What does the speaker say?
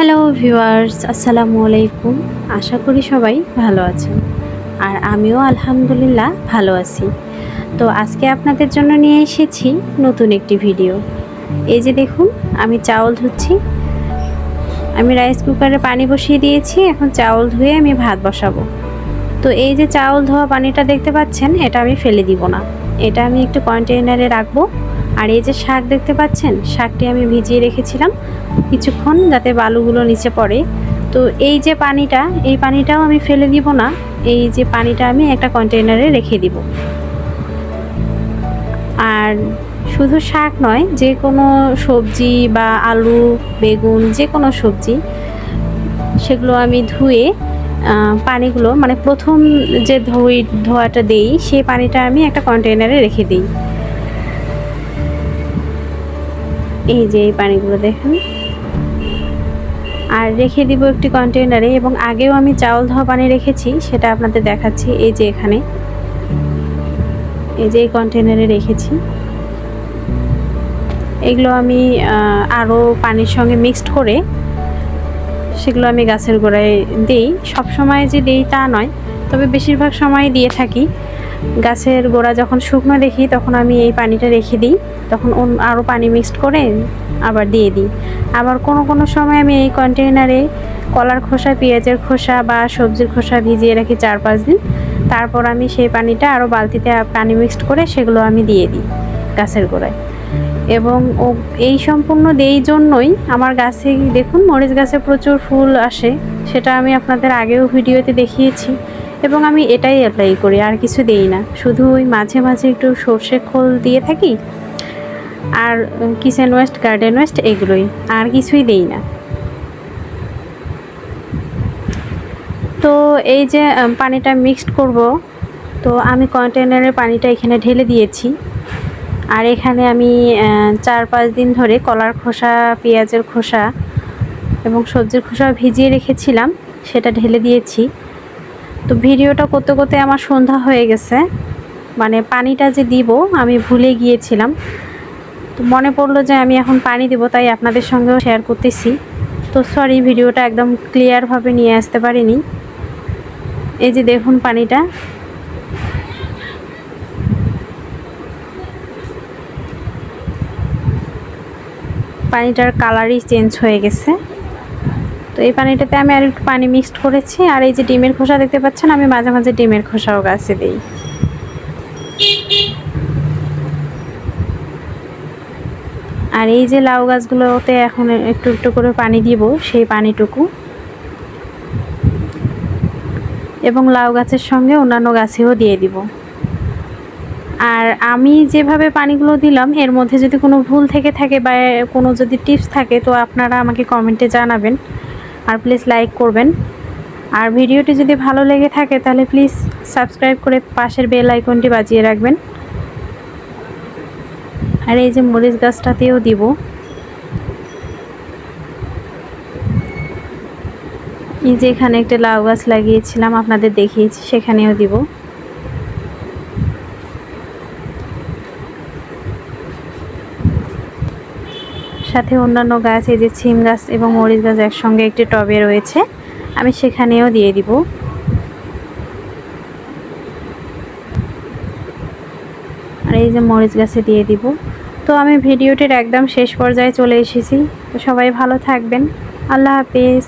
Hello viewers, আসসালামু আলাইকুম। আশা করি সবাই ভালো আছেন, আর আমিও আলহামদুলিল্লাহ ভালো আছি। তো আজকে আপনাদের জন্য নিয়ে এসেছি নতুন একটি ভিডিও। এই যে দেখুন, আমি চাউল ধুচ্ছি। আমি রাইস কুকারে পানি বসিয়ে দিয়েছি, এখন চাউল ধুয়ে আমি ভাত বসাবো। তো এই যে চাউল ধোয়া পানিটা দেখতে পাচ্ছেন, এটা আমি ফেলে দিব না, এটা আমি একটু কন্টেইনারে রাখবো। আর এই যে শাক দেখতে পাচ্ছেন, শাকটি আমি ভিজিয়ে রেখেছিলাম কিছুক্ষণ, যাতে বালুগুলো নিচে পড়ে। তো এই যে পানিটা, এই পানিটাও আমি ফেলে দিব না, এই যে পানিটা আমি একটা কন্টেইনারে রেখে দিব। আর শুধু শাক নয়, যে কোনো সবজি বা আলু, বেগুন, যে কোনো সবজি, সেগুলো আমি ধুয়ে পানিগুলো, মানে প্রথম যে ধোয়াটা দেই, সেই পানিটা আমি একটা কন্টেইনারে রেখে দিই। এই যে এই পানিগুলো দেখেন, আর রেখে দিব একটি কন্টেইনারে। এবং আগেও আমি চাউল ধোয়া পানি রেখেছি, সেটা আপনাদের দেখাচ্ছি। এই যে এখানে, এই যে এই কন্টেইনারে রেখেছি। এগুলো আমি আরও পানির সঙ্গে মিক্সড করে সেগুলো আমি গাছের গোড়ায় দিই। সব সময় যে দিই তা নয়, তবে বেশিরভাগ সময় দিয়ে থাকি। গাছের গোড়া যখন শুকনো দেখি, তখন আমি এই পানিটা রেখে দিই, তখন আরও পানি মিক্সড করে আবার দিয়ে দিই। আবার কোনো সময় আমি এই কন্টেইনারে কলার খোসা, পেঁয়াজের খোসা বা সবজির খোসা ভিজিয়ে রাখি 4-5 দিন। তারপর আমি সেই পানিটা আরও বালতিতে পানি মিক্সড করে সেগুলো আমি দিয়ে দিই গাছের গোড়ায়। এবং এই সম্পূর্ণ এই জন্যই আমার গাছে দেখুন, মরিচ গাছে প্রচুর ফুল আসে। সেটা আমি আপনাদের আগেও ভিডিওতে দেখিয়েছি। এবং আমি এটাই অ্যাপ্লাই করি, আর কিছু দেই না। শুধু ওই মাঝে মাঝে একটু সর্ষে খোল দিয়ে থাকি, আর কিচেন ওয়েস্ট, গার্ডেন ওয়েস্ট, এগুলোই, আর কিছুই দেই না। তো এই যে পানিটা মিক্সড করব, তো আমি কন্টেইনারের পানিটা এখানে ঢেলে দিয়েছি। আর এখানে আমি 4-5 দিন ধরে কলার খোসা, পেঁয়াজের খোসা এবং সবজির খোসা ভিজিয়ে রেখেছিলাম, সেটা ঢেলে দিয়েছি। তো ভিডিওটা করতে করতে আমার সন্ধ্যা হয়ে গেছে, মানে পানিটা যে দিব আমি ভুলে গিয়েছিলাম। তো মনে পড়লো যে আমি এখন পানি দেব, তাই আপনাদের সঙ্গেও শেয়ার করতেছি। তো সরি, ভিডিওটা একদম ক্লিয়ারভাবে নিয়ে আসতে পারিনি। এই যে দেখুন পানিটা, পানিটার কালারই চেঞ্জ হয়ে গেছে। তো এই পানিটাতে আমি আর একটু পানি মিক্সড করেছি। আর এই যে ডিমের খোসা দেখতে পাচ্ছেন, আমি মাঝে মাঝে ডিমের খোসাও গাছে দিই। আর এই যে লাউ গাছগুলোতে এখন একটু একটু করে পানি দিব, সেই পানিটুকু। এবং লাউ গাছের সঙ্গে অন্যান্য গাছেও দিয়ে দিব। আর আমি যেভাবে পানিগুলো দিলাম, এর মধ্যে যদি কোনো ভুল থেকে থাকে বা কোনো যদি টিপস থাকে, তো আপনারা আমাকে কমেন্টে জানাবেন। আর প্লিজ লাইক করবেন। আর ভিডিওটি যদি ভালো লেগে থাকে, তাহলে প্লিজ সাবস্ক্রাইব করে পাশের বেল আইকনটি বাজিয়ে রাখবেন। আর এই যে মরিচ গাছটাতেও দিব। এই যে এখানে একটা লাউ গাছ লাগিয়েছিলাম, আপনাদের দেখিয়েছি, সেখানেও দিব। সাথে অন্যান্য গাছ, এই যে সিম গাছ এবং মরিচ গাছ একসঙ্গে একটি টবে রয়েছে, আমি সেখানেও দিয়ে দিব। আর এই যে মরিচ গাছে দিয়ে দিব। তো আমি ভিডিওটির একদম শেষ পর্যায়ে চলে এসেছি। তো সবাই ভালো থাকবেন। আল্লাহ হাফেজ।